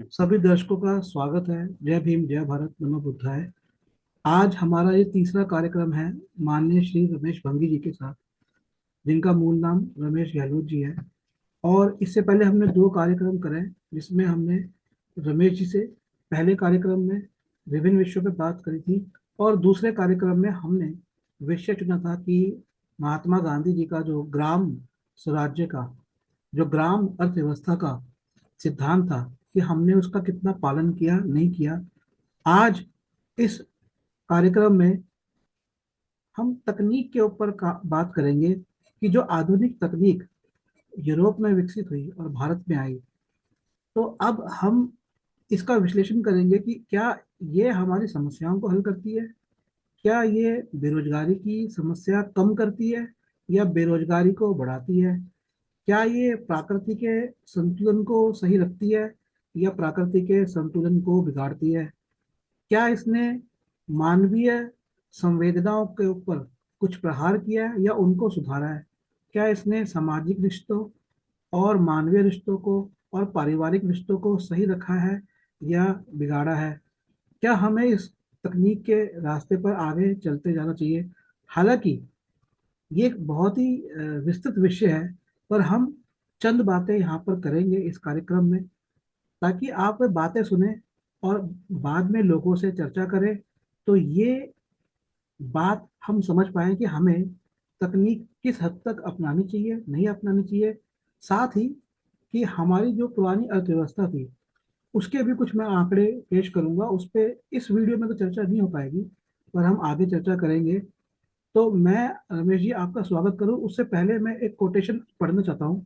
सभी दर्शकों का स्वागत है। जय भीम, जय भारत, नमो बुद्धाय। आज हमारा ये तीसरा कार्यक्रम है माननीय श्री रमेश भंगी जी के साथ, जिनका मूल नाम रमेश गहलोत जी है। और इससे पहले हमने दो कार्यक्रम करे, जिसमें हमने रमेश जी से पहले कार्यक्रम में विभिन्न विषयों पर बात करी थी, और दूसरे कार्यक्रम में हमने विषय चुना था कि महात्मा गांधी जी का जो ग्राम स्वराज्य का, जो ग्राम अर्थव्यवस्था का सिद्धांत था, कि हमने उसका कितना पालन किया, नहीं किया। आज इस कार्यक्रम में हम तकनीक के ऊपर बात करेंगे कि जो आधुनिक तकनीक यूरोप में विकसित हुई और भारत में आई, तो अब हम इसका विश्लेषण करेंगे कि क्या ये हमारी समस्याओं को हल करती है, क्या ये बेरोजगारी की समस्या कम करती है या बेरोजगारी को बढ़ाती है, क्या ये प्रकृति के संतुलन को सही रखती है या प्रकृति के संतुलन को बिगाड़ती है, क्या इसने मानवीय संवेदनाओं के ऊपर कुछ प्रहार किया है या उनको सुधारा है, क्या इसने सामाजिक रिश्तों और मानवीय रिश्तों को और पारिवारिक रिश्तों को सही रखा है या बिगाड़ा है, क्या हमें इस तकनीक के रास्ते पर आगे चलते जाना चाहिए। हालांकि ये एक बहुत ही विस्तृत विषय है, पर हम चंद बातें यहाँ पर करेंगे इस कार्यक्रम में, ताकि आप वे बातें सुने और बाद में लोगों से चर्चा करें, तो ये बात हम समझ पाए कि हमें तकनीक किस हद तक अपनानी चाहिए, नहीं अपनानी चाहिए। साथ ही कि हमारी जो पुरानी अर्थव्यवस्था थी, उसके भी कुछ मैं आंकड़े पेश करूंगा। उस पे इस वीडियो में तो चर्चा नहीं हो पाएगी, पर हम आगे चर्चा करेंगे। तो मैं, रमेश जी, आपका स्वागत करूं उससे पहले मैं एक कोटेशन पढ़ना चाहता हूं।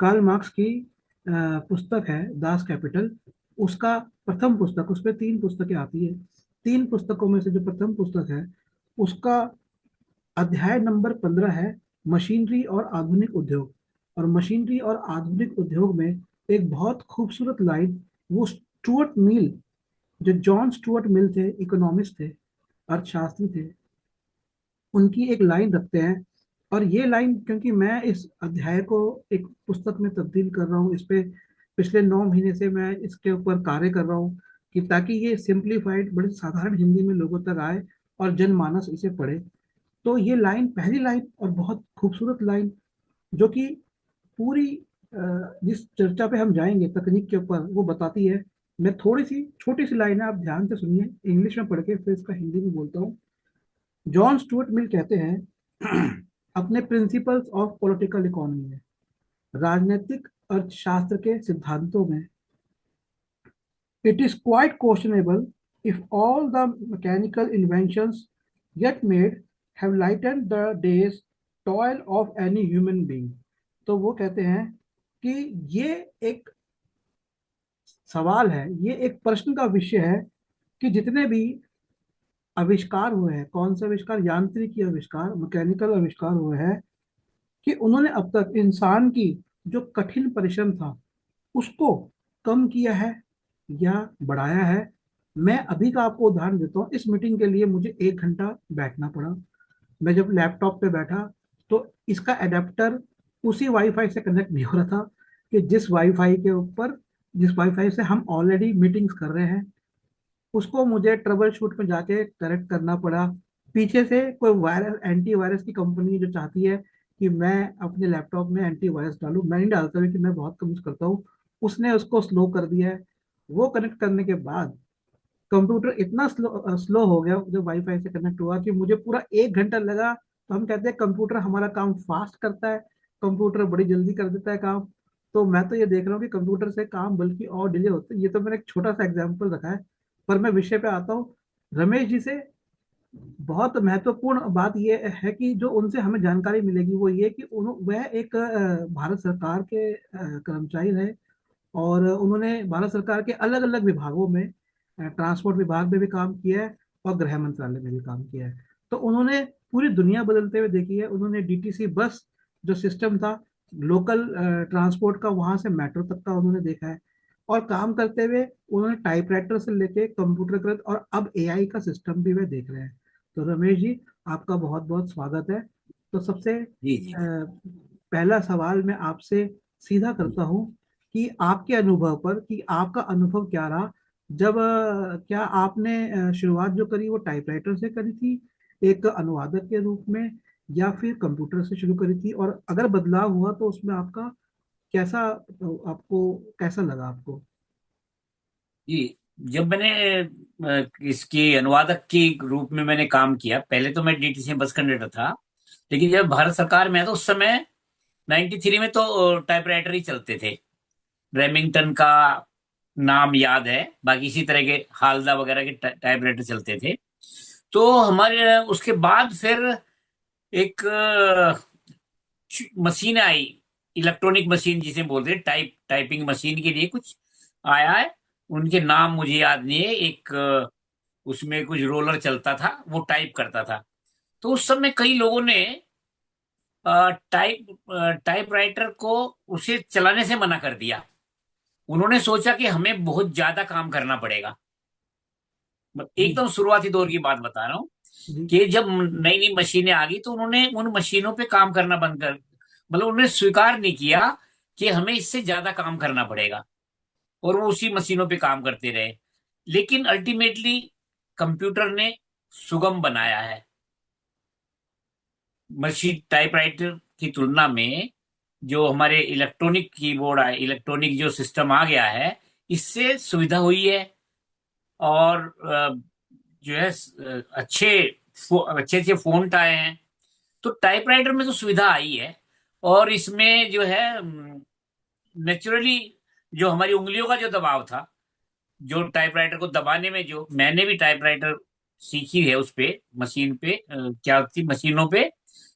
कार्ल मार्क्स की पुस्तक है दास कैपिटल, उसका प्रथम पुस्तक, उस पर तीन पुस्तकें आती है। तीन पुस्तकों में से जो प्रथम पुस्तक है, उसका अध्याय नंबर 15 है मशीनरी और आधुनिक उद्योग। और मशीनरी और आधुनिक उद्योग में एक बहुत खूबसूरत लाइन, वो स्टुअर्ट मिल, जो जॉन स्टुअर्ट मिल थे, इकोनॉमिस्ट थे, अर्थशास्त्री थे, उनकी एक लाइन रखते हैं। और ये लाइन, क्योंकि मैं इस अध्याय को एक पुस्तक में तब्दील कर रहा हूँ, इस पे पिछले 9 महीने से मैं इसके ऊपर कार्य कर रहा हूँ, कि ताकि ये सिंप्लीफाइड, बड़े साधारण हिंदी में लोगों तक आए और जनमानस इसे पढ़े। तो ये लाइन, पहली लाइन और बहुत खूबसूरत लाइन, जो कि पूरी जिस चर्चा पे हम जाएंगे तकनीक के ऊपर, वो बताती है। मैं थोड़ी सी छोटी सी लाइन है, आप ध्यान से सुनिए, इंग्लिश में पढ़ के फिर इसका हिंदी में बोलता हूँ। जॉन स्टुअर्ट मिल कहते हैं अपने प्रिंसिपल्स ऑफ पॉलिटिकल इकोनॉमी में, राजनीतिक अर्थशास्त्र के सिद्धांतों में, it is quite questionable if all the mechanical inventions yet made have lightened the day's toil of any human being। तो वो कहते हैं कि ये एक सवाल है, ये एक प्रश्न का विषय है, कि जितने भी आविष्कार हुए हैं, कौन से आविष्कार, यांत्रिकी आविष्कार, मैकेनिकल आविष्कार हुए हैं, कि उन्होंने अब तक इंसान की जो कठिन परिश्रम था, उसको कम किया है या बढ़ाया है। मैं अभी का आपको उदाहरण देता हूँ। इस मीटिंग के लिए मुझे 1 घंटा बैठना पड़ा। मैं जब लैपटॉप पे बैठा, तो इसका एडेप्टर उसी वाईफाई से कनेक्ट नहीं हो रहा था, कि जिस वाईफाई से हम ऑलरेडी मीटिंग्स कर रहे हैं, उसको मुझे ट्रबल शूट में जाके करेक्ट करना पड़ा। पीछे से कोई वायरस, एंटीवायरस की कंपनी जो चाहती है कि मैं अपने लैपटॉप में एंटीवायरस डालूं, मैं नहीं डालता, क्योंकि मैं बहुत कम यूज करता हूँ, उसने उसको स्लो कर दिया है। वो कनेक्ट करने के बाद कंप्यूटर इतना स्लो स्लो हो गया जो वाईफाई से कनेक्ट हुआ, कि मुझे पूरा 1 घंटा लगा। तो हम कहते हैं कंप्यूटर हमारा काम फास्ट करता है, कंप्यूटर बड़ी जल्दी कर देता है काम। तो मैं तो ये देख रहा हूँ कि कंप्यूटर से काम बल्कि और डिले होता है। ये तो मैंने एक छोटा सा एग्जाम्पल रखा है, पर मैं विषय पे आता हूँ। रमेश जी से बहुत महत्वपूर्ण बात यह है कि जो उनसे हमें जानकारी मिलेगी, वो ये कि वह एक भारत सरकार के कर्मचारी रहे, और उन्होंने भारत सरकार के अलग अलग विभागों में, ट्रांसपोर्ट विभाग में भी काम किया है और गृह मंत्रालय में भी काम किया है। तो उन्होंने पूरी दुनिया बदलते हुए देखी है। उन्होंने डीटीसी बस जो सिस्टम था, लोकल ट्रांसपोर्ट का, वहां से मेट्रो तक का उन्होंने देखा है। और काम करते हुए उन्होंने टाइपराइटर से लेके कंप्यूटरकृत और अब एआई का सिस्टम भी वे देख रहे हैं। तो रमेश जी, आपका बहुत बहुत स्वागत है। तो सबसे जी जी। पहला सवाल मैं आपसे सीधा करता हूँ, कि आपके अनुभव पर, कि आपका अनुभव क्या रहा जब क्या आपने शुरुआत जो करी वो टाइपराइटर से करी थी एक अनुवादक के रूप में, या फिर कंप्यूटर से शुरू करी थी, और अगर बदलाव हुआ तो उसमें आपका कैसा, आपको कैसा लगा आपको? जी, जब मैंने इसकी अनुवादक के रूप में मैंने काम किया, पहले तो मैं डीटीसी में बस कंडक्टर था। लेकिन जब भारत सरकार में आया तो उस समय 93 में तो टाइपराइटर ही चलते थे। रेमिंगटन का नाम याद है, बाकी इसी तरह के हालदा वगैरह के टाइपराइटर चलते थे। तो हमारे उसके बाद फिर एक मशीन आई, इलेक्ट्रॉनिक मशीन जिसे बोलते हैं, टाइपिंग मशीन के लिए कुछ आया है। उनके नाम मुझे याद नहीं है। एक उसमें कुछ रोलर चलता था, वो टाइप करता था। तो उस समय कई लोगों ने टाइप टाइपराइटर को उसे चलाने से मना कर दिया। उन्होंने सोचा कि हमें बहुत ज्यादा काम करना पड़ेगा। जी। एकदम शुरुआती दौर की बात बता रहा हूँ जी। कि जब नई नई मशीनें आ गई तो उन्होंने उन मशीनों पे काम करना बंद कर, मतलब उन्होंने स्वीकार नहीं किया कि हमें इससे ज्यादा काम करना पड़ेगा, और वो उसी मशीनों पे काम करते रहे। लेकिन अल्टीमेटली कंप्यूटर ने सुगम बनाया है। मशीन टाइपराइटर की तुलना में जो हमारे इलेक्ट्रॉनिक कीबोर्ड आए, इलेक्ट्रॉनिक जो सिस्टम आ गया है, इससे सुविधा हुई है। और जो है अच्छे अच्छे फोन आए हैं। तो टाइपराइटर में तो सुविधा आई है। और इसमें जो है नेचुरली जो हमारी उंगलियों का जो दबाव था, जो टाइपराइटर को दबाने में, जो मैंने भी टाइपराइटर सीखी है उस पे, मशीन पे, क्या थी मशीनों पे,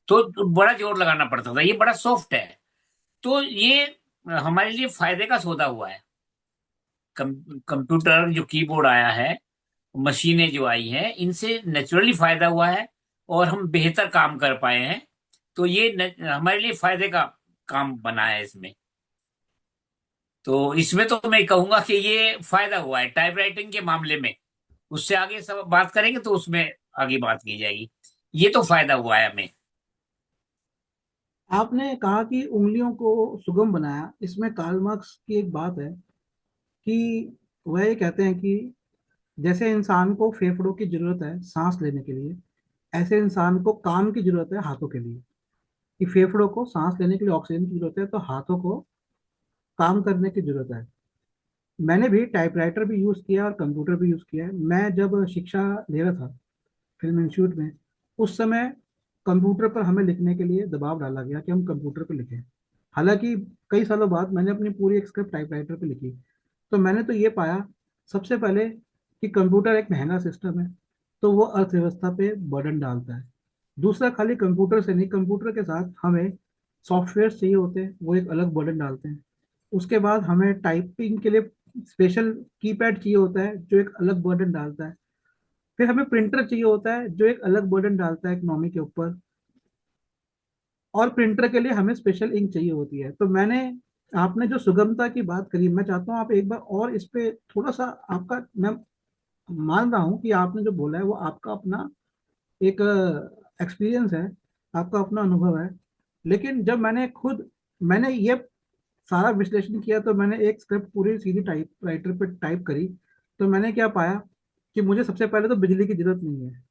तो बड़ा जोर लगाना पड़ता था। ये बड़ा सॉफ्ट है। तो ये हमारे लिए फायदे का सौदा हुआ है। कंप्यूटर जो कीबोर्ड आया है, मशीनें जो आई हैं, इनसे नेचुरली फायदा हुआ है और हम बेहतर काम कर पाए हैं। तो ये हमारे लिए फायदे का काम बना है इसमें। तो इसमें तो मैं कहूंगा कि ये फायदा हुआ है टाइपराइटिंग के मामले में। उससे आगे सब बात करेंगे तो उसमें आगे बात की जाएगी। ये तो फायदा हुआ है हमें। आपने कहा कि उंगलियों को सुगम बनाया, इसमें कार्ल मार्क्स की एक बात है कि वह ये कहते हैं कि जैसे इंसान को फेफड़ों की जरूरत है सांस लेने के लिए, ऐसे इंसान को काम की जरूरत है हाथों के लिए। कि फेफड़ों को सांस लेने के लिए ऑक्सीजन की जरूरत है, तो हाथों को काम करने की जरूरत है। मैंने भी टाइपराइटर भी यूज किया और कंप्यूटर भी यूज किया है। मैं जब शिक्षा ले रहा था फिल्म इंस्टीट्यूट में, उस समय कंप्यूटर पर हमें लिखने के लिए दबाव डाला गया कि हम कंप्यूटर पर लिखें। हालांकि कई सालों बाद मैंने अपनी पूरी एक स्क्रिप्ट टाइपराइटर पर लिखी। तो मैंने तो ये पाया सबसे पहले कि कंप्यूटर एक महंगा सिस्टम है, तो वो अर्थव्यवस्था पे बर्डन डालता है। दूसरा, खाली कंप्यूटर से नहीं, कंप्यूटर के साथ हमें सॉफ्टवेयर चाहिए होते हैं, वो एक अलग बर्डन डालते हैं। उसके बाद हमें टाइपिंग के लिए स्पेशल कीपैड चाहिए होता है, जो एक अलग बर्डन डालता है। फिर हमें प्रिंटर चाहिए होता है, जो एक अलग बर्डन डालता है इकोनॉमी के ऊपर। और प्रिंटर के लिए हमें स्पेशल इंक चाहिए होती है। तो मैंने, आपने जो सुगमता की बात करी, मैं चाहता हूँ आप एक बार और इस पे थोड़ा सा, आपका, मैं मान रहा हूँ कि आपने जो बोला है वो आपका अपना एक एक्सपीरियंस है, आपका अपना अनुभव है। लेकिन जब मैंने ये सारा विश्लेषण किया, तो मैंने एक स्क्रिप्ट पूरी सीधी टाइप राइटर पे टाइप करी। तो मैंने क्या पाया कि मुझे सबसे पहले तो बिजली की जरूरत नहीं है।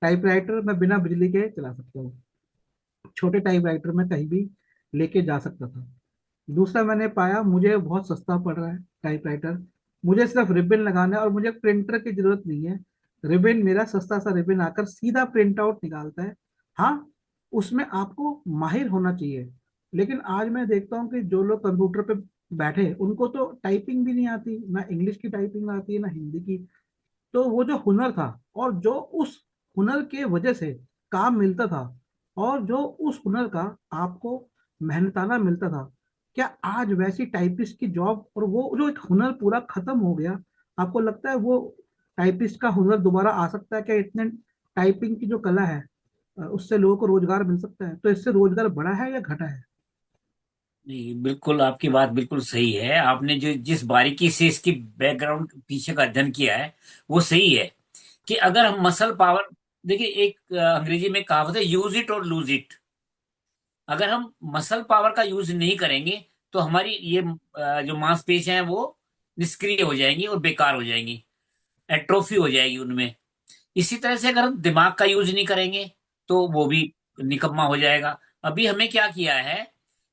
टाइपराइटर मैं बिना बिजली के चला सकता हूँ, छोटे टाइपराइटर में कहीं भी लेके जा सकता था। दूसरा, मैंने पाया मुझे बहुत सस्ता पड़ रहा है टाइपराइटर। मुझे सिर्फ रिबन लगाना है और मुझे प्रिंटर की जरूरत नहीं है। रिबन, मेरा सस्ता सा रिबन आकर सीधा प्रिंट आउट निकालता है। हाँ, उसमें आपको माहिर होना चाहिए। लेकिन आज मैं देखता हूँ कि जो लोग कंप्यूटर पे बैठे, उनको तो टाइपिंग भी नहीं आती, ना इंग्लिश की टाइपिंग आती है ना हिंदी की। तो वो जो हुनर था, और जो उस हुनर के वजह से काम मिलता था, और जो उस हुनर का आपको मेहनताना मिलता था, क्या आज वैसी टाइपिस्ट की जॉब और वो जो एक हुनर पूरा खत्म हो गया? आपको लगता है वो टाइपिस्ट का हुनर दोबारा आ सकता है क्या? इतने टाइपिंग की जो कला है, उससे लोगों को रोजगार मिल सकता है? तो इससे रोजगार बढ़ा है या घटा है? जी, बिल्कुल आपकी बात बिल्कुल सही है। आपने जो जिस बारीकी से इसकी बैकग्राउंड पीछे का अध्ययन किया है, वो सही है। कि अगर हम मसल पावर, देखिए एक अंग्रेजी में कहावत है, यूज इट और लूज इट। अगर हम मसल पावर का यूज नहीं करेंगे तो हमारी ये जो मांसपेशियां हैं वो निष्क्रिय हो जाएंगी और बेकार हो जाएंगी, एट्रोफी हो जाएगी उनमें। इसी तरह से अगर हम दिमाग का यूज नहीं करेंगे तो वो भी निकम्मा हो जाएगा। अभी हमें क्या किया है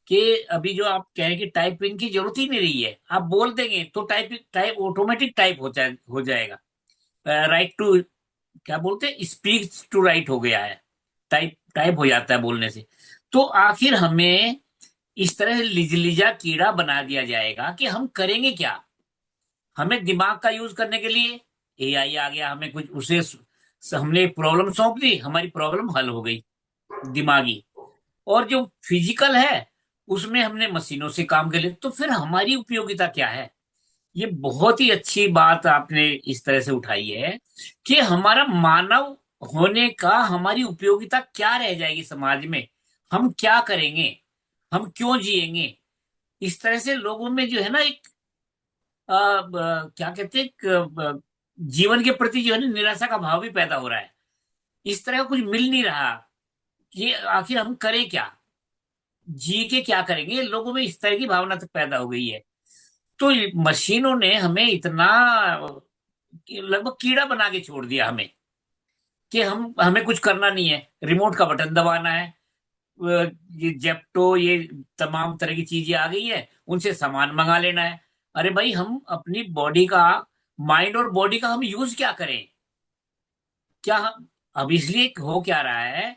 कि अभी जो आप कह रहे हैं कि टाइपिंग की जरूरत ही नहीं रही है, आप बोल देंगे तो टाइप टाइप ऑटोमेटिक टाइप हो जाएगा। राइट टू, क्या बोलते हैं, स्पीच टू राइट हो गया है, टाइप टाइप हो जाता है बोलने से। तो आखिर हमें इस तरह से लिजलिजा कीड़ा बना दिया जाएगा कि हम करेंगे क्या। हमें दिमाग का यूज करने के लिए एआई आ गया, हमें कुछ उसे हमने प्रॉब्लम सौंप दी, हमारी प्रॉब्लम हल हो गई दिमागी। और जो फिजिकल है उसमें हमने मशीनों से काम कर लिया, तो फिर हमारी उपयोगिता क्या है। ये बहुत ही अच्छी बात आपने इस तरह से उठाई है कि हमारा मानव होने का, हमारी उपयोगिता क्या रह जाएगी समाज में, हम क्या करेंगे, हम क्यों जिएंगे। इस तरह से लोगों में जो है ना एक क्या कहते हैं, जीवन के प्रति जो है ना निराशा का भाव भी पैदा हो रहा है। इस तरह का कुछ मिल नहीं रहा कि आखिर हम करें क्या, जी के क्या करेंगे। लोगों में इस तरह की भावना तक पैदा हो गई है। तो ये मशीनों ने हमें इतना लगभग कीड़ा बना के छोड़ दिया हमें कि हम हमें कुछ करना नहीं है, रिमोट का बटन दबाना है। ये जेप्टो, ये तमाम तरह की चीजें आ गई है, उनसे सामान मंगा लेना है। अरे भाई, हम अपनी बॉडी का, माइंड और बॉडी का हम यूज क्या करें। क्या हम, अब इसलिए हो क्या रहा है,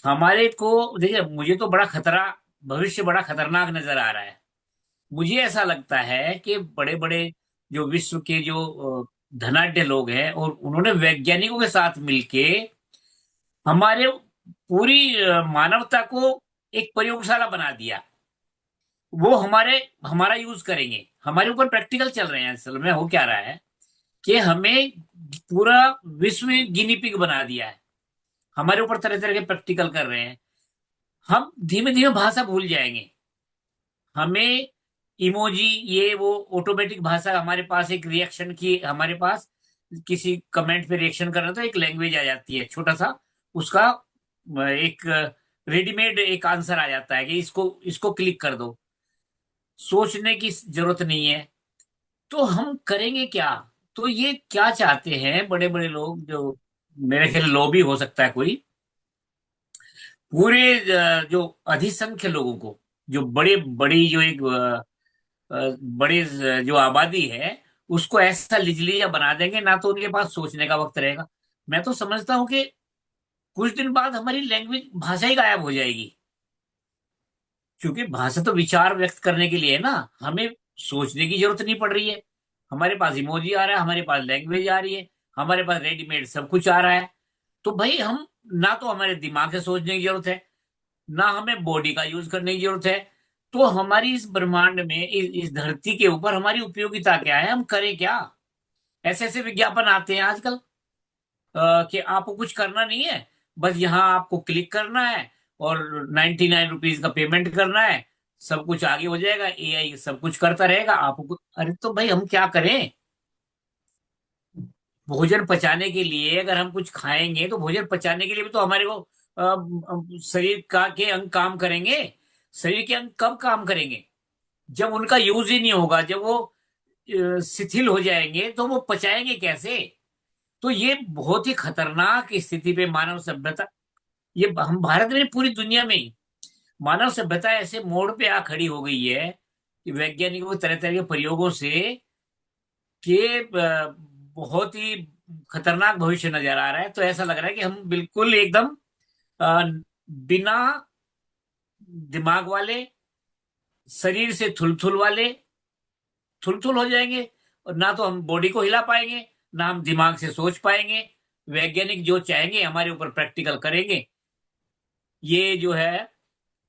हमारे को देखिए, मुझे तो बड़ा खतरा, भविष्य बड़ा खतरनाक नजर आ रहा है। मुझे ऐसा लगता है कि बड़े बड़े जो विश्व के जो धनाढ्य लोग हैं, और उन्होंने वैज्ञानिकों के साथ मिलके हमारे पूरी मानवता को एक प्रयोगशाला बना दिया। वो हमारा यूज करेंगे, हमारे ऊपर प्रैक्टिकल चल रहे हैं। असल में हो क्या रहा है कि हमें पूरा विश्व गिनी पिग बना दिया है, हमारे ऊपर तरह तरह के प्रैक्टिकल कर रहे हैं। हम धीमे धीमे भाषा भूल जाएंगे। हमें इमोजी, ये वो ऑटोमेटिक भाषा, हमारे पास एक रिएक्शन की, हमारे पास किसी कमेंट पे रिएक्शन करना तो एक लैंग्वेज आ जाती है छोटा सा, उसका एक रेडीमेड एक आंसर आ जाता है कि इसको इसको क्लिक कर दो, सोचने की जरूरत नहीं है। तो हम करेंगे क्या। तो ये क्या चाहते हैं बड़े बड़े लोग, जो मेरे ख्याल लॉबी हो सकता है कोई, पूरे जो अधिसंख्य लोगों को, जो बड़े बड़ी जो एक बड़ी जो आबादी है, उसको ऐसा लिजलिया बना देंगे ना, तो उनके पास सोचने का वक्त रहेगा। मैं तो समझता हूँ कि कुछ दिन बाद हमारी लैंग्वेज, भाषा ही गायब हो जाएगी। क्योंकि भाषा तो विचार व्यक्त करने के लिए है ना, हमें सोचने की जरूरत नहीं पड़ रही है। हमारे पास इमोजी आ रहा है, हमारे पास लैंग्वेज आ रही है, हमारे पास रेडीमेड सब कुछ आ रहा है। तो भाई हम, ना तो हमारे दिमाग से सोचने की जरूरत है, ना हमें बॉडी का यूज करने की जरूरत है। तो हमारी इस ब्रह्मांड में, इस धरती के ऊपर हमारी उपयोगिता क्या है, हम करें क्या। ऐसे ऐसे विज्ञापन आते हैं आजकल कि आपको कुछ करना नहीं है, बस यहाँ आपको क्लिक करना है और 99 रुपीज का पेमेंट करना है, सब कुछ आगे हो जाएगा, एआई सब कुछ करता रहेगा आपको। अरे तो भाई हम क्या करें। भोजन पचाने के लिए अगर हम कुछ खाएंगे तो भोजन पचाने के लिए भी तो हमारे को शरीर का के अंग काम करेंगे। शरीर के अंग कब काम करेंगे, जब उनका यूज ही नहीं होगा, जब वो शिथिल हो जाएंगे तो वो पचाएंगे कैसे। तो ये बहुत ही खतरनाक स्थिति पे मानव सभ्यता, ये हम भारत में, पूरी दुनिया में ही मानव सभ्यता ऐसे मोड़ पे आ खड़ी हो गई है कि वैज्ञानिकों के तरह तरह के प्रयोगों से कि बहुत ही खतरनाक भविष्य नजर आ रहा है। तो ऐसा लग रहा है कि हम बिल्कुल एकदम अ, बिना दिमाग वाले, शरीर से थुलथुल वाले, थुलथुल हो जाएंगे। और ना तो हम बॉडी को हिला पाएंगे, ना हम दिमाग से सोच पाएंगे। वैज्ञानिक जो चाहेंगे हमारे ऊपर प्रैक्टिकल करेंगे। ये जो है,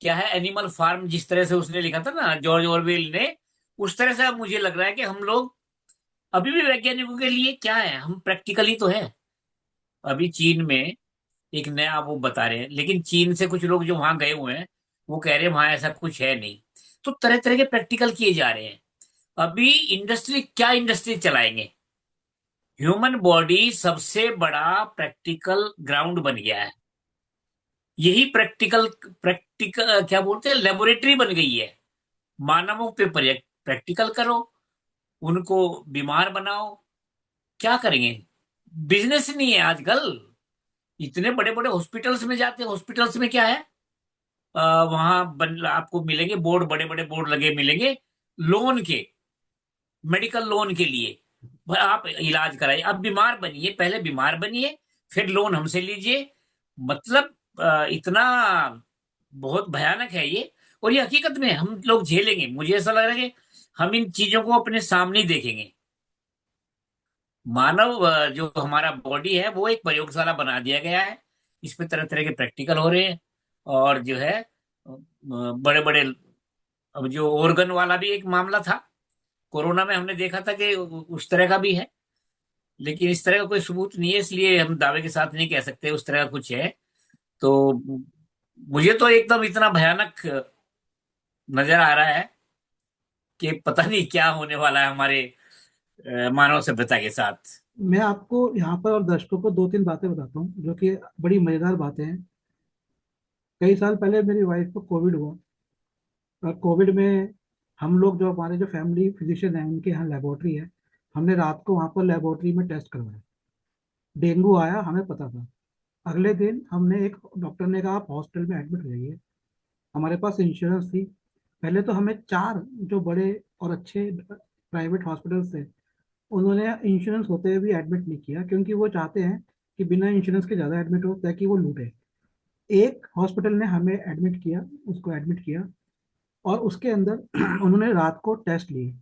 क्या है, एनिमल फार्म, जिस तरह से उसने लिखा था ना जॉर्ज ऑरवेल ने, उस तरह से अब मुझे लग रहा है कि हम लोग अभी भी वैज्ञानिकों के लिए क्या है, हम प्रैक्टिकली तो है। अभी चीन में एक नया वो बता रहे हैं, लेकिन चीन से कुछ लोग जो वहां गए हुए हैं वो कह रहे हैं वहां ऐसा कुछ है नहीं। तो तरह तरह के प्रैक्टिकल किए जा रहे हैं। अभी इंडस्ट्री, क्या इंडस्ट्री चलाएंगे। ह्यूमन बॉडी सबसे बड़ा प्रैक्टिकल ग्राउंड बन गया है। यही प्रैक्टिकल प्रैक्टिकल क्या बोलते हैं, लेबोरेटरी बन गई है। मानवों पे प्रैक्टिकल करो, उनको बीमार बनाओ। क्या करेंगे? बिजनेस नहीं है आजकल। इतने बड़े बड़े हॉस्पिटल्स में जाते हैं, हॉस्पिटल्स में क्या है, वहां आपको मिलेंगे बोर्ड, बड़े बड़े बोर्ड लगे मिलेंगे लोन के, मेडिकल लोन के लिए। भाई आप इलाज कराइए, अब बीमार बनिए, पहले बीमार बनिए, फिर लोन हमसे लीजिए। मतलब इतना बहुत भयानक है ये। और ये हकीकत में हम लोग झेलेंगे, मुझे ऐसा लग रहा है कि हम इन चीजों को अपने सामने ही देखेंगे। मानव जो हमारा बॉडी है वो एक प्रयोगशाला बना दिया गया है। इसमें तरह तरह के प्रैक्टिकल हो रहे हैं। और जो है बड़े बड़े, अब जो ऑर्गन वाला भी एक मामला था कोरोना में, हमने देखा था कि उस तरह का भी है। लेकिन इस तरह का कोई सबूत नहीं है, इसलिए हम दावे के साथ नहीं कह सकते उस तरह का कुछ है। तो मुझे तो एकदम इतना भयानक नजर आ रहा है कि पता नहीं क्या होने वाला है हमारे मानव सभ्यता के साथ। मैं आपको यहाँ पर और दर्शकों को दो तीन बातें बताता हूँ जो कि बड़ी मजेदार बातें हैं। कई साल पहले मेरी वाइफ को कोविड हुआ, और कोविड में हम लोग जो हमारे जो फैमिली फिजिशियन हैं उनके यहाँ लेबोरेटरी है, हमने रात को वहाँ पर लेबोरेटरी में टेस्ट करवाया। डेंगू आया, हमें पता था। अगले दिन हमने एक डॉक्टर ने कहा आप हॉस्पिटल में एडमिट हो जाइए। हमारे पास इंश्योरेंस थी। पहले तो हमें चार जो बड़े और अच्छे प्राइवेट हॉस्पिटल्स थे उन्होंने इंश्योरेंस होते हुए भी एडमिट नहीं किया, क्योंकि वो चाहते हैं कि बिना इंश्योरेंस के ज़्यादा एडमिट हो ताकि वो लूटे। एक हॉस्पिटल ने हमें एडमिट किया, उसको एडमिट किया, और उसके अंदर उन्होंने रात को टेस्ट लिए।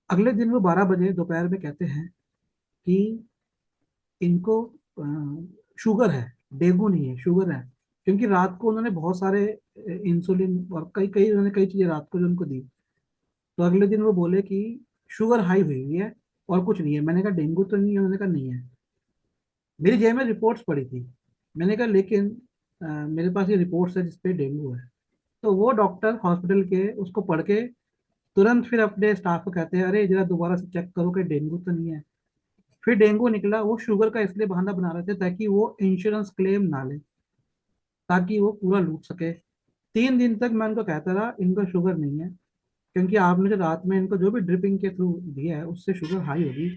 अगले दिन वो 12 बजे दोपहर में कहते हैं कि इनको शुगर है, डेंगू नहीं है, शुगर है। क्योंकि रात को उन्होंने बहुत सारे इंसुलिन और कई कई उन्होंने कई चीजें रात को जो उनको दी। तो अगले दिन वो बोले कि शुगर हाई हुई हुई है और कुछ नहीं है। मैंने कहा डेंगू तो नहीं है, उन्होंने कहा नहीं है। मेरी जेब में रिपोर्ट्स पड़ी थी। मैंने कहा लेकिन मेरे पास ये रिपोर्ट्स है जिसपे डेंगू है। तो वो डॉक्टर हॉस्पिटल के उसको पढ़ के तुरंत फिर अपने स्टाफ को कहते हैं अरे जरा दोबारा से चेक करो कि डेंगू तो नहीं है। फिर डेंगू निकला। वो शुगर का इसलिए बहाना बना रहे थे ताकि वो इंश्योरेंस क्लेम ना ले, ताकि वो पूरा लूट सके। 3 दिन तक मैं उनको कहता रहा इनको शुगर नहीं है, क्योंकि आपने जो रात में इनको जो भी ड्रिपिंग के थ्रू दिया है उससे शुगर हाई होगी।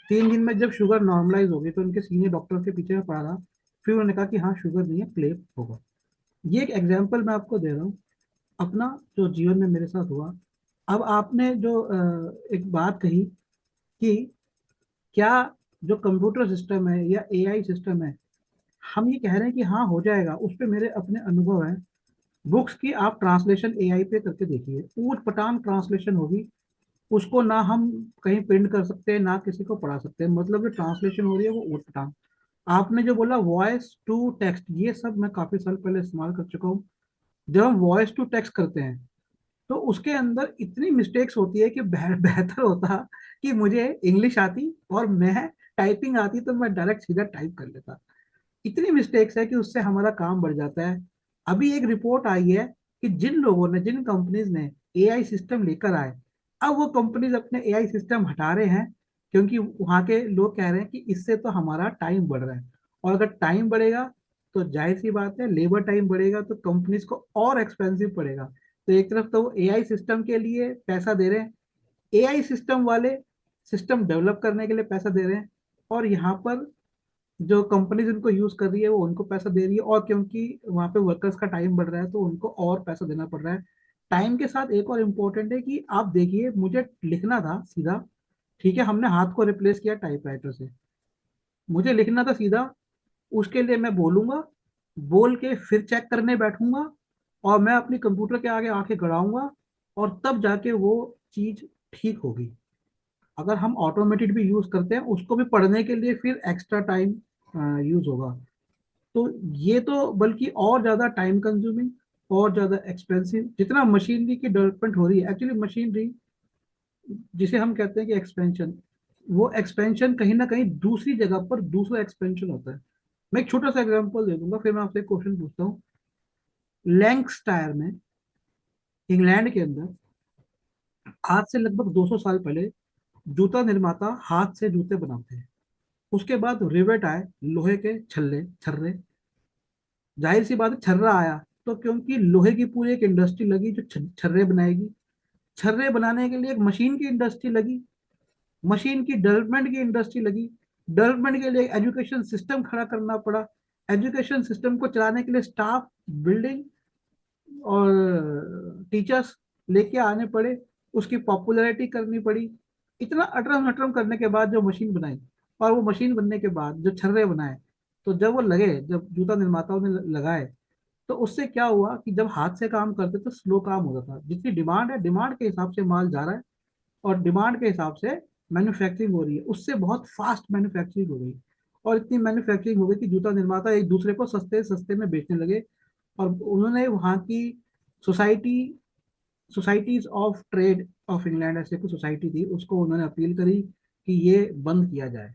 3 दिन में जब शुगर नॉर्मलाइज होगी तो उनके सीनियर डॉक्टर के पीछे में पड़ा रहा। फिर उन्होंने कहा कि हाँ शुगर नहीं है, क्लेम होगा। ये एक एग्जाम्पल मैं आपको दे रहा हूँ अपना, जो जीवन में मेरे साथ हुआ। अब आपने जो एक बात कही कि क्या जो कंप्यूटर सिस्टम है या एआई सिस्टम है, हम ये कह रहे हैं कि हाँ हो जाएगा, उस पे मेरे अपने अनुभव हैं। बुक्स की आप ट्रांसलेशन एआई पे करके देखिए, ऊट पटांग ट्रांसलेशन होगी। उसको ना हम कहीं प्रिंट कर सकते हैं ना किसी को पढ़ा सकते हैं, मतलब जो ट्रांसलेशन हो रही है वो ऊट पटांग। आपने जो बोला वॉइस टू टेक्स्ट, ये सब मैं काफी साल पहले इस्तेमाल कर चुका हूँ। जब हम वॉइस टू टेक्स्ट करते हैं तो उसके अंदर इतनी मिस्टेक्स होती है कि बेहतर होता कि मुझे इंग्लिश आती और मैं टाइपिंग आती तो मैं डायरेक्ट सीधा टाइप कर लेता। इतनी मिस्टेक्स है कि उससे हमारा काम बढ़ जाता है। अभी एक रिपोर्ट आई है कि जिन लोगों ने, जिन कंपनीज ने एआई सिस्टम लेकर आए, अब वो कंपनीज अपने एआई सिस्टम हटा रहे हैं, क्योंकि वहां के लोग कह रहे हैं कि इससे तो हमारा टाइम बढ़ रहा है। और अगर टाइम बढ़ेगा तो जाहिर सी बात है लेबर टाइम बढ़ेगा तो कंपनीज को और एक्सपेंसिव पड़ेगा। तो एक तरफ तो वो एआई सिस्टम के लिए पैसा दे रहे हैं, एआई सिस्टम वाले सिस्टम डेवलप करने के लिए पैसा दे रहे हैं, और यहाँ पर जो कंपनीज उनको यूज कर रही है वो उनको पैसा दे रही है, और क्योंकि वहां पे वर्कर्स का टाइम बढ़ रहा है तो उनको और पैसा देना पड़ रहा है। टाइम के साथ एक और इम्पोर्टेंट है कि आप देखिए, मुझे लिखना था सीधा, ठीक है, हमने हाथ को रिप्लेस किया टाइपराइटर से। मुझे लिखना था सीधा, उसके लिए मैं बोलूंगा, बोल के फिर चेक करने बैठूंगा, और मैं अपनी कंप्यूटर के आगे आके गड़ाऊंगा, और तब जाके वो चीज ठीक होगी। अगर हम ऑटोमेटेड भी यूज करते हैं उसको भी पढ़ने के लिए फिर एक्स्ट्रा टाइम यूज होगा। तो ये तो बल्कि और ज्यादा टाइम कंज्यूमिंग और ज्यादा एक्सपेंसिव, जितना मशीनरी की डेवलपमेंट हो रही है। एक्चुअली मशीनरी जिसे हम कहते हैं कि एक्सपेंशन, वो एक्सपेंशन कहीं ना कहीं दूसरी जगह पर दूसरा एक्सपेंशन होता है। मैं एक छोटा सा एग्जांपल दे दूंगा, फिर मैं आपसे एक क्वेश्चन पूछता हूँ। लैंकस्टायर में, इंग्लैंड के अंदर, आज से लगभग 200 साल पहले जूता निर्माता हाथ से जूते बनाते हैं। उसके बाद रिवेट आए, लोहे के छल्ले छर्रे, जाहिर सी बात है छर्रा आया, तो क्योंकि लोहे की पूरी एक इंडस्ट्री लगी जो छर्रे बनाएगी, छर्रे बनाने के लिए एक मशीन की इंडस्ट्री लगी, मशीन की डेवलपमेंट की इंडस्ट्री लगी, डेवलपमेंट के लिए एजुकेशन सिस्टम खड़ा करना पड़ा, एजुकेशन सिस्टम को चलाने के लिए स्टाफ, बिल्डिंग और टीचर्स लेके आने पड़े, उसकी पॉपुलैरिटी करनी पड़ी। इतना अटरम अटरम करने के बाद जो मशीन बनाई, और वो मशीन बनने के बाद जो छर्रे बनाए, तो जब वो लगे, जब जूता निर्माताओं ने लगाए, तो उससे क्या हुआ कि जब हाथ से काम करते तो स्लो काम होता था। जितनी डिमांड है, डिमांड के हिसाब से माल जा रहा है, और डिमांड के हिसाब से मैन्युफैक्चरिंग हो रही है, उससे बहुत फास्ट मैन्युफैक्चरिंग हो गई। और इतनी मैन्युफैक्चरिंग हो गई कि जूता निर्माता एक दूसरे को सस्ते सस्ते में बेचने लगे। और उन्होंने वहाँ की society, societies of trade off England ऐसे कुछ सोसाइटी थी, उसको उन्होंने अपील करी कि ये बंद किया जाए।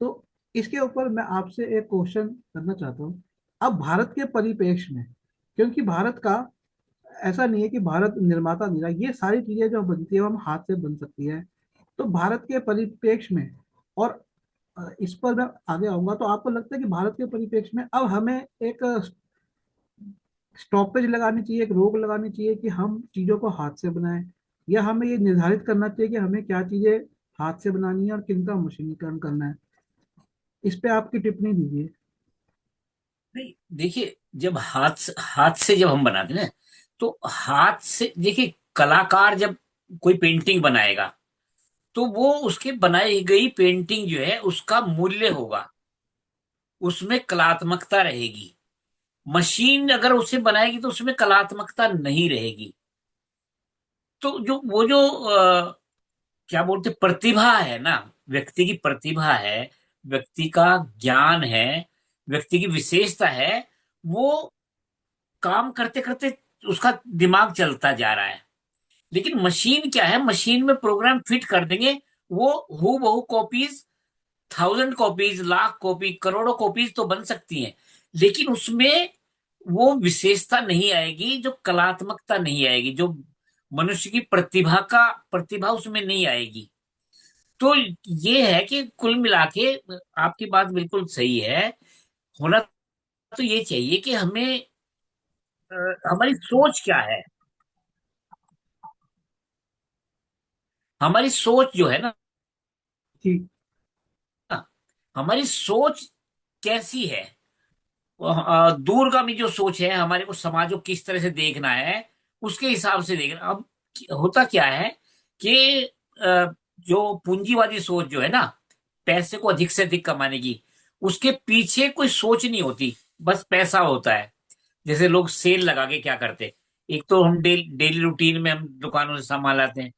तो इसके ऊपर मैं आपसे एक क्वेश्चन करना चाहता हूँ। अब भारत के परिप्रेक्ष्य में, क्योंकि भारत का ऐसा नहीं है कि भारत निर्माता नहीं रहा, ये सारी चीजें जो बनती है वो हम हाथ से बन सकती है। तो भारत के परिप्रेक्ष्य में, और इस पर मैं आगे आऊंगा, तो आपको लगता है कि भारत के परिप्रेक्ष्य में अब हमें एक स्टॉपेज लगानी चाहिए, एक रोक लगानी चाहिए कि हम चीजों को हाथ से बनाएं, या हमें ये निर्धारित करना चाहिए कि हमें क्या चीजें हाथ से बनानी है और किनका मशीनीकरण करना है? इस पे आपकी टिप्पणी दीजिए। नहीं, देखिए, जब हाथ से जब हम बनाते हैं ना, तो हाथ से देखिए, कलाकार जब कोई पेंटिंग बनाएगा, तो वो उसके बनाई गई पेंटिंग जो है उसका मूल्य होगा, उसमें कलात्मकता रहेगी। मशीन अगर उसे बनाएगी तो उसमें कलात्मकता नहीं रहेगी। तो जो वो जो क्या बोलते, प्रतिभा है ना, व्यक्ति की प्रतिभा है, व्यक्ति का ज्ञान है, व्यक्ति की विशेषता है, वो काम करते करते उसका दिमाग चलता जा रहा है। लेकिन मशीन क्या है, मशीन में प्रोग्राम फिट कर देंगे, वो हु बहु कॉपीज, 1000 कॉपीज, लाख कॉपी, करोड़ों कॉपीज तो बन सकती हैं, लेकिन उसमें वो विशेषता नहीं आएगी, जो कलात्मकता नहीं आएगी, जो मनुष्य की प्रतिभा उसमें नहीं आएगी। तो ये है कि कुल मिला के आपकी बात बिल्कुल सही है। होना तो ये चाहिए कि हमें हमारी सोच क्या है, हमारी सोच जो है ना, जी। हमारी सोच कैसी है, दूरगामी जो सोच है, हमारे को समाज को किस तरह से देखना है, उसके हिसाब से देखना। अब होता क्या है कि जो पूंजीवादी सोच जो है ना, पैसे को अधिक से अधिक कमाने की, उसके पीछे कोई सोच नहीं होती, बस पैसा होता है। जैसे लोग सेल लगा के क्या करते, एक तो हम डेली रूटीन में हम दुकानों से सामान लाते हैं।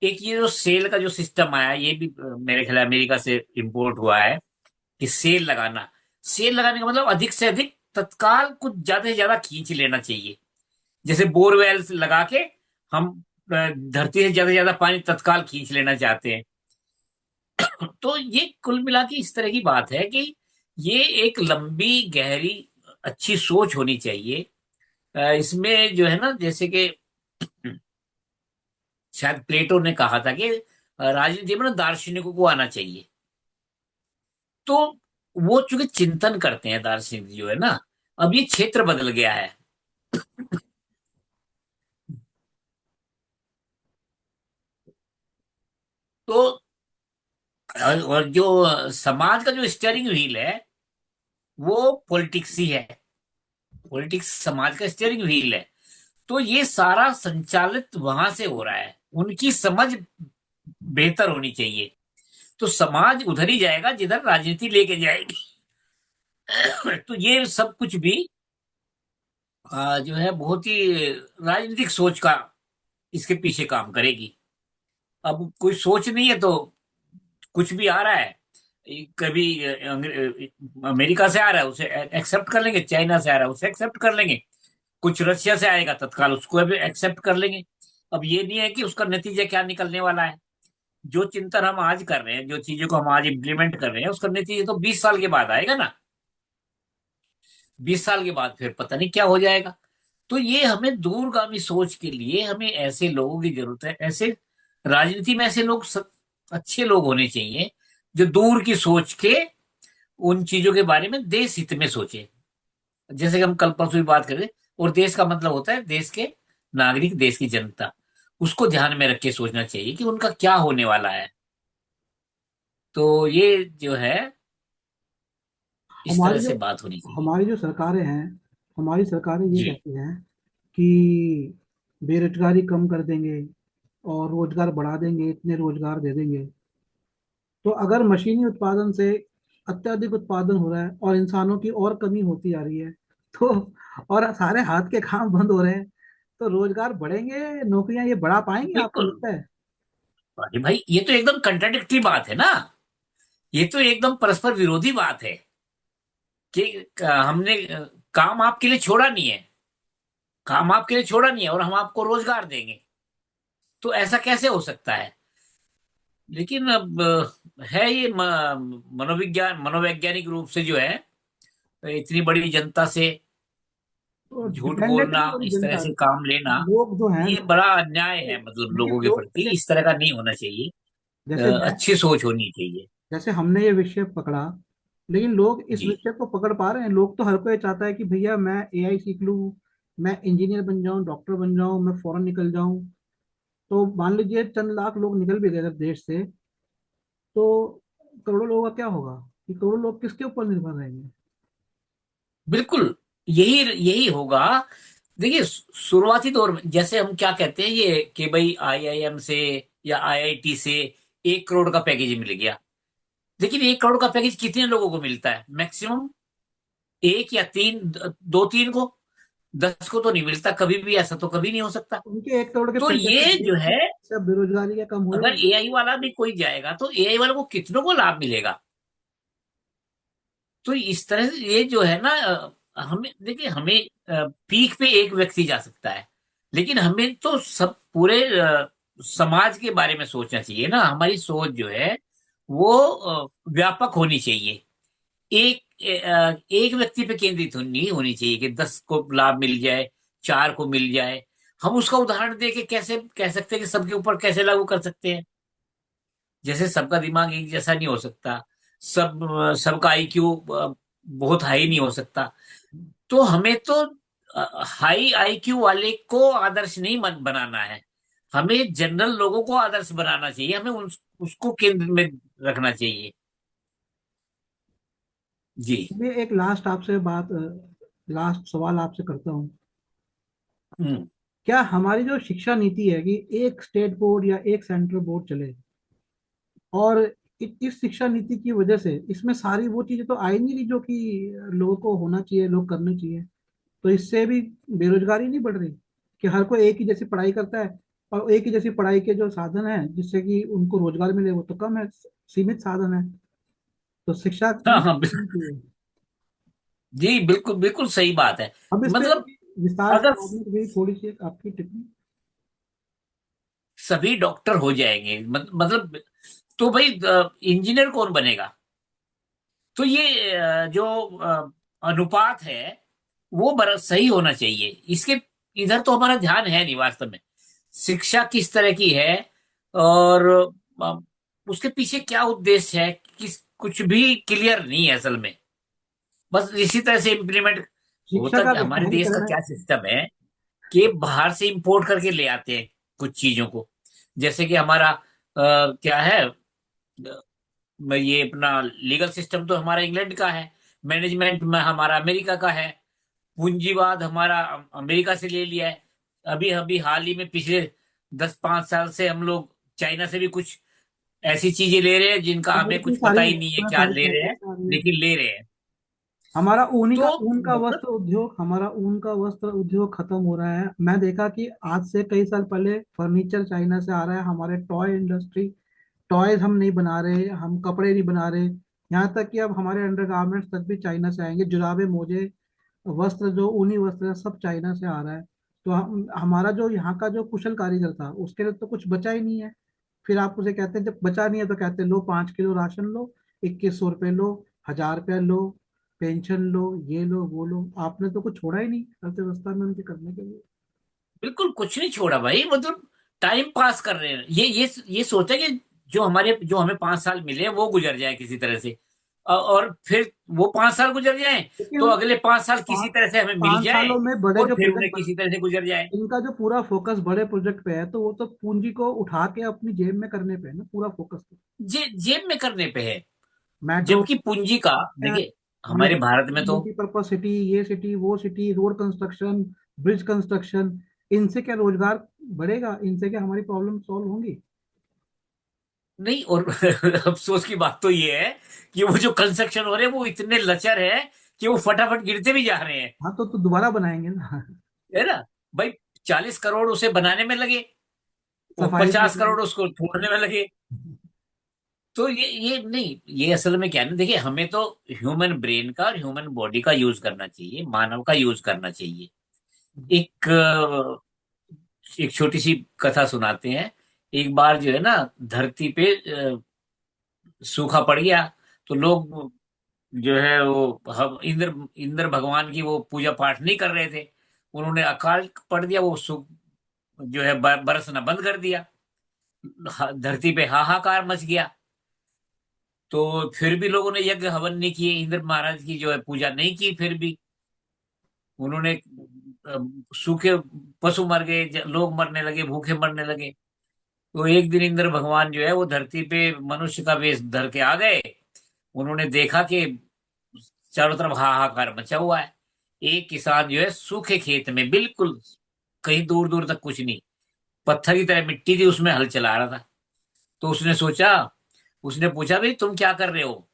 एक ये जो सेल का जो सिस्टम आया, ये भी मेरे ख्याल अमेरिका से इम्पोर्ट हुआ है, कि सेल लगाने का मतलब अधिक से अधिक तत्काल कुछ ज्यादा से ज्यादा खींच लेना चाहिए। जैसे बोरवेल लगा के हम धरती से ज्यादा पानी तत्काल खींच लेना चाहते हैं। तो ये कुल मिला के इस तरह की बात है कि ये एक लंबी गहरी अच्छी सोच होनी चाहिए। इसमें जो है ना, जैसे कि शायद प्लेटो ने कहा था कि राजनीति में ना दार्शनिकों को आना चाहिए। तो वो चूंकि चिंतन करते हैं, दार्शनिक जो है ना, अब ये क्षेत्र बदल गया है। तो और जो समाज का जो स्टीयरिंग व्हील है, वो पॉलिटिक्स ही है। पॉलिटिक्स समाज का स्टीयरिंग व्हील है। तो ये सारा संचालित वहां से हो रहा है, उनकी समझ बेहतर होनी चाहिए। तो समाज उधर ही जाएगा जिधर राजनीति लेके जाएगी। तो ये सब कुछ भी जो है बहुत ही राजनीतिक सोच का इसके पीछे काम करेगी। अब कोई सोच नहीं है तो कुछ भी आ रहा है, कभी अमेरिका से आ रहा है उसे एक्सेप्ट कर लेंगे, चाइना से आ रहा है उसे एक्सेप्ट कर लेंगे, कुछ रशिया से आएगा तत्काल उसको भी एक्सेप्ट कर लेंगे। अब ये नहीं है कि उसका नतीजा क्या निकलने वाला है। जो चिंतन हम आज कर रहे हैं, जो चीजों को हम आज इम्प्लीमेंट कर रहे हैं, उसका नतीजा तो 20 साल के बाद आएगा ना। 20 साल के बाद फिर पता नहीं क्या हो जाएगा। तो ये हमें दूरगामी सोच के लिए हमें ऐसे लोगों की जरूरत है। ऐसे राजनीति में ऐसे लोग अच्छे लोग होने चाहिए, जो दूर की सोच के उन चीजों के बारे में देश हित में सोचे। जैसे कि हम कल परसों भी बात करें, और देश का मतलब होता है देश के नागरिक, देश की जनता। उसको ध्यान में रख के सोचना चाहिए कि उनका क्या होने वाला है। तो ये जो है, इस तरह हमारी जो से बात होनी चाहिए। हमारी जो सरकारें हैं, हमारी सरकारें ये जी। कहती हैं कि बेरोजगारी कम कर देंगे और रोजगार बढ़ा देंगे, इतने रोजगार दे देंगे। तो अगर मशीनी उत्पादन से अत्यधिक उत्पादन हो रहा है और इंसानों की और कमी होती जा रही है, तो और सारे हाथ के काम बंद हो रहे हैं, तो रोजगार बढ़ेंगे, नौकरियां ये बढ़ा पाएंगे, आपको बिल्कुल। लगता है? अरे भाई, ये तो एकदम कंट्राडिक्टरी बात है ना। ये तो एकदम परस्पर विरोधी बात है कि हमने काम आपके लिए छोड़ा नहीं है। काम आपके लिए छोड़ा नहीं है और हम आपको रोजगार देंगे। तो ऐसा कैसे हो सकता है? लेकिन अब है ये मनोविज्ञान, मनोवैज्ञानिक रूप से जो है, इतनी बड़ी जनता से तो झूठ डिपेंडेंट बोलना, नहीं हो रही इस तरह जनता। से काम लेना, लोग जो हैं, ये बड़ा अन्याय है। मतलब देखिए लोगों के लोग प्रति इस तरह का नहीं होना चाहिए। जैसे मैं अच्छी सोच होनी चाहिए। जैसे हमने ये विषय पकड़ा, लेकिन लोग इस जी। विषय को पकड़ पा रहे हैं? लोग तो हर कोई चाहता है कि भैया मैं एआई सीख लूं, मैं इंजीनियर बन जाऊं, डॉक्टर बन जाऊं, मैं फॉरेन निकल जाऊं। तो मान लीजिए चंद लाख लोग निकल भी गए अगर देश से, तो करोड़ों लोगों का क्या होगा? कि करोड़ों लोग किसके ऊपर निर्भर रहेंगे? बिल्कुल। यही यही होगा। देखिए, शुरुआती दौर में जैसे हम क्या कहते हैं ये कि भाई आईआईएम से या आईआईटी से 1 करोड़ का पैकेज मिल गया। लेकिन 1 करोड़ का पैकेज कितने लोगों को मिलता है? मैक्सिमम एक या तीन, दो तीन को। 10 को तो नहीं मिलता कभी भी। ऐसा तो कभी नहीं हो सकता। उनके 1 करोड़ के तो पैकेज से ये जो देश की है, सब बेरोजगारी का कम अगर होएगा? एआई वाला भी कोई जाएगा तो एआई वाले को कितनों को लाभ मिलेगा? तो इस तरह से ये जो है ना, हमें देखिए, हमें पीक पे एक व्यक्ति जा सकता है, लेकिन हमें तो सब पूरे समाज के बारे में सोचना चाहिए ना। हमारी सोच जो है वो व्यापक होनी चाहिए। एक व्यक्ति पे केंद्रित नहीं होनी चाहिए कि 10 को लाभ मिल जाए, 4 को मिल जाए। हम उसका उदाहरण दे के कैसे कह सकते हैं कि सबके ऊपर कैसे लागू कर सकते हैं? जैसे सबका दिमाग एक जैसा नहीं हो सकता, सबका आईक्यू बहुत हाई नहीं हो सकता। तो हमें तो हाई आईक्यू वाले को आदर्श नहीं बनाना है। हमें जनरल लोगों को आदर्श बनाना चाहिए। हमें उसको केंद्र में रखना चाहिए। जी। मैं एक लास्ट सवाल आपसे करता हूँ। हम्म। क्या हमारी जो शिक्षा नीति है कि एक स्टेट बोर्ड या एक सेंट्रल बोर्ड चले, और इस शिक्षा नीति की वजह से इसमें सारी वो चीजें तो आई नहीं रही जो कि लोगों को होना चाहिए, लोग करने चाहिए? तो इससे भी बेरोजगारी नहीं बढ़ रही कि हर कोई एक ही जैसी पढ़ाई करता है, और एक ही जैसी पढ़ाई के जो साधन है जिससे कि उनको रोजगार मिले वो तो कम है, सीमित साधन है। तो शिक्षा हाँ नहीं हाँ, बढ़नी चाहिए। जी, बिल्कुल बिल्कुल सही बात है। अब इस पे मतलब विस्तार से अगर आपने भी थोड़ी सी आपकी टिप्पणी। सभी डॉक्टर हो जाएंगे, मतलब तो भाई इंजीनियर कौन बनेगा? तो ये जो अनुपात है वो बड़ा सही होना चाहिए। इसके इधर तो हमारा ध्यान है नहीं वास्तव में। शिक्षा किस तरह की है और अ, उसके पीछे क्या उद्देश्य है, किस कुछ भी क्लियर नहीं है असल में। बस इसी तरह से इम्प्लीमेंट शिक्षा होता। का कि हमारे देश का रसायनीकरण है। क्या सिस्टम है कि बाहर से इंपोर्ट करके ले आते हैं कुछ चीजों को। जैसे कि हमारा क्या है, ये अपना लीगल सिस्टम तो हमारा इंग्लैंड का है, मैनेजमेंट में हमारा अमेरिका का है, पूंजीवाद हमारा अमेरिका से ले लिया है। अभी अभी हाल ही में पिछले 10-5 साल से हम लोग चाइना से भी कुछ ऐसी चीजें ले रहे हैं जिनका अब हमें इतनी कुछ पता सारी ही नहीं है इतना क्या सारी ले रहे हैं, फैक्ट्रियां आ रही हैं। लेकिन ले रहे हैं। हमारा तो ऊन का मतलब वस्त्र उद्योग, हमारा ऊन का वस्त्र उद्योग खत्म हो रहा है। मैं देखा कि आज से कई साल पहले फर्नीचर चाइना से आ रहा है, हमारे टॉय इंडस्ट्री, टॉयज हम नहीं बना रहे, हम कपड़े नहीं बना रहे। यहाँ तक कि अब हमारे अंडरगारमेंट्स तक भी चाइना से आएंगे, जुराबे, मोजे, वस्त्र, जो ऊनी वस्त्र है सब चाइना से आ रहा है। तो हमारा जो यहाँ का जो कुशल कारीगर था उसके लिए तो कुछ बचा ही नहीं है। फिर आप उसे कहते हैं, जब बचा नहीं है तो कहते हैं लो 5 किलो राशन लो, 2100 रुपये लो, 1000 रुपया लो, पेंशन लो, ये लो वो लो। आपने तो कुछ छोड़ा ही नहीं अर्थव्यवस्था में उनके करने के लिए। बिल्कुल कुछ नहीं छोड़ा भाई। मतलब टाइम पास कर रहे हैं। ये सोचा कि जो हमें 5 साल मिले वो गुजर जाए किसी तरह से। और फिर वो 5 साल गुजर जाएं, तो लेकिन अगले 5 साल किसी पाँच तरह से हमें मिल पाँच जाए सालों में बड़े और जो फिर उन्हें प्रोजेक्ट, किसी तरह से गुजर जाए। इनका जो पूरा फोकस बड़े प्रोजेक्ट पे है, तो वो तो पूंजी को उठा के अपनी जेब में करने पे है ना पूरा फोकस। जेब में करने पे है। मेट्रो, जबकि पूंजी का, देखिए, हमारे भारत में तो मल्टीपर्पज सिटी, ये सिटी वो city, road construction, bridge construction, इनसे क्या रोजगार बढ़ेगा? इनसे क्या हमारी प्रॉब्लम सॉल्व होंगी? नहीं। और अफसोस की बात तो ये है कि वो जो कंस्ट्रक्शन हो रहे हैं वो इतने लचर है कि वो फटाफट गिरते भी जा रहे हैं। हाँ, तो दोबारा बनाएंगे ना। है ना भाई? 40 करोड़ उसे बनाने में लगे और सफाई भी 50 करोड़ उसको तोड़ने में लगे। तो ये नहीं, ये असल में क्या है ना, देखिए, हमें तो ह्यूमन ब्रेन का और ह्यूमन बॉडी का यूज करना चाहिए, मानव का यूज करना चाहिए। एक एक छोटी सी कथा सुनाते हैं। एक बार जो है ना, धरती पे सूखा पड़ गया, तो लोग जो है वो हम इंद्र इंद्र भगवान की वो पूजा पाठ नहीं कर रहे थे। उन्होंने अकाल पड़ दिया, वो जो है बरसना बंद कर दिया। धरती पे हाहाकार मच गया। तो फिर भी लोगों ने यज्ञ हवन नहीं किए, इंद्र महाराज की जो है पूजा नहीं की। फिर भी उन्होंने सूखे पशु मर गए, लोग मरने लगे, भूखे मरने लगे। तो एक दिन इंद्र भगवान जो है वो धरती पे मनुष्य का वेश धर के आ गए। उन्होंने देखा कि चारों तरफ हाहाकार मचा हुआ है। एक किसान जो है सूखे खेत में, बिल्कुल कहीं दूर दूर तक कुछ नहीं, पत्थर की तरह मिट्टी थी, उसमें हल चला रहा था। तो उसने सोचा, उसने पूछा, भाई तुम क्या कर रहे हो?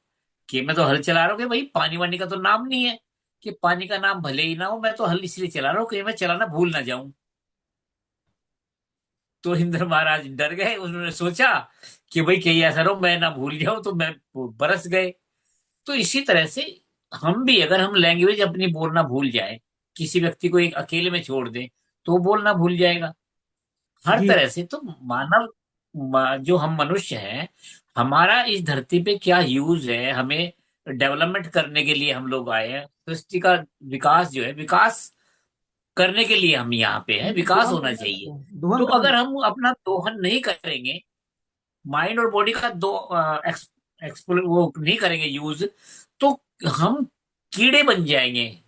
कि मैं तो हल चला रहा हूँ। कि भाई पानी वानी का तो नाम नहीं है। कि पानी का नाम भले ही ना हो, मैं तो हल इसलिए चला रहा हूँ कि मैं चलाना भूल ना जाऊं। तो इंद्र महाराज डर गए। उन्होंने सोचा कि भाई कहीं ऐसा ना हो मैं ना भूल जाऊं, तो मैं बरस गए। तो इसी तरह से हम भी, अगर हम लैंग्वेज अपनी बोलना भूल जाए, किसी व्यक्ति को एक अकेले में छोड़ दें, तो वो बोलना भूल जाएगा। हर जी तरह से तो मानव, जो हम मनुष्य हैं, हमारा इस धरती पे क्या यूज है, हमें डेवलपमेंट करने के लिए हम लोग आए हैं। सृष्टि का विकास जो है, विकास करने के लिए हम यहाँ पे हैं, विकास दोहन होना करना चाहिए। चाहते हैं, दोहन तो करना अगर चाहते हम अपना दोहन नहीं करेंगे, माइंड और बॉडी का दो वो नहीं करेंगे यूज, तो हम कीड़े बन जाएंगे।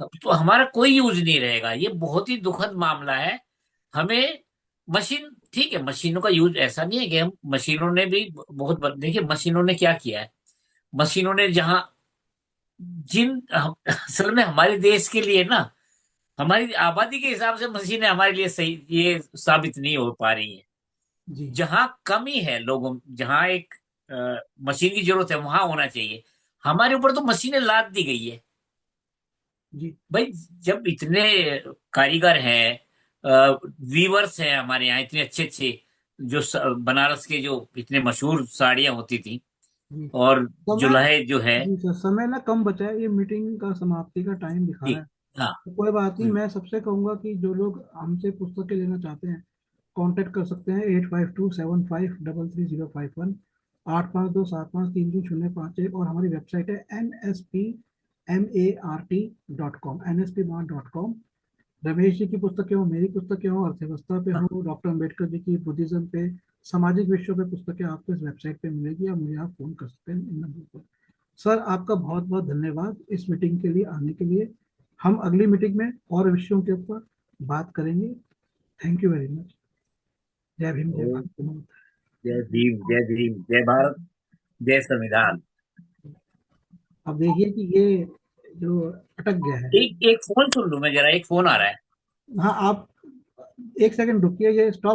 तो हमारा कोई यूज नहीं रहेगा। ये बहुत ही दुखद मामला है। हमें मशीन, ठीक है, मशीनों का यूज ऐसा नहीं है कि हम, मशीनों ने भी देखिए मशीनों ने क्या किया है। मशीनों ने जहां असल में हमारे देश के लिए ना, हमारी आबादी के हिसाब से मशीनें हमारे लिए सही ये साबित नहीं हो पा रही हैं। हैं। जी जहां कमी है लोगों, जहां एक मशीन की जरूरत है, वहां होना चाहिए। हमारे ऊपर तो मशीनें लाद दी गई है। जी भाई, जब इतने कारीगर हैं, वीवर्स हैं हमारे यहाँ, इतने अच्छे अच्छे, जो बनारस के जो इतने मशहूर साड़ियां होती थी, जी। और समय, जुलाहे जो है। जी सर, समय ना कम बचा है, ये मीटिंग का समाप्ति का टाइम दिखा जी। रहा है। हाँ। तो कोई बात नहीं, हम्म। मैं सबसे कहूंगा कि जो लोग हमसे पुस्तकें लेना चाहते हैं, कांटेक्ट कर सकते हैं 8527533051, 8527533051। और हमारी वेबसाइट है nspmart.com, nspmart.com। रमेश जी की पुस्तकें हो, मेरी पुस्तकें हो, अर्थव्यवस्था पे हाँ। हो, डॉक्टर अम्बेडकर जी की बुद्धिज्म पे, सामाजिक विषयों पे पुस्तकें आपको इस वेबसाइट पे मिलेगी, या मुझे आप फोन कर सकते हैं इन नंबर पर। सर, आपका बहुत बहुत धन्यवाद इस मीटिंग के लिए आने के लिए। हम अगली मीटिंग में और विषयों के ऊपर बात करेंगे। Thank you very much. जय भीम, जय ओ, भारत। जय भीम, जय भीम, जय भारत, जय संविधान। अब देखिए कि ये जो अटक गया है। एक एक फोन सुन लूं मैं जरा, एक फोन आ रहा है। हाँ, आप एक सेकंड रुकिए, ये स्टॉप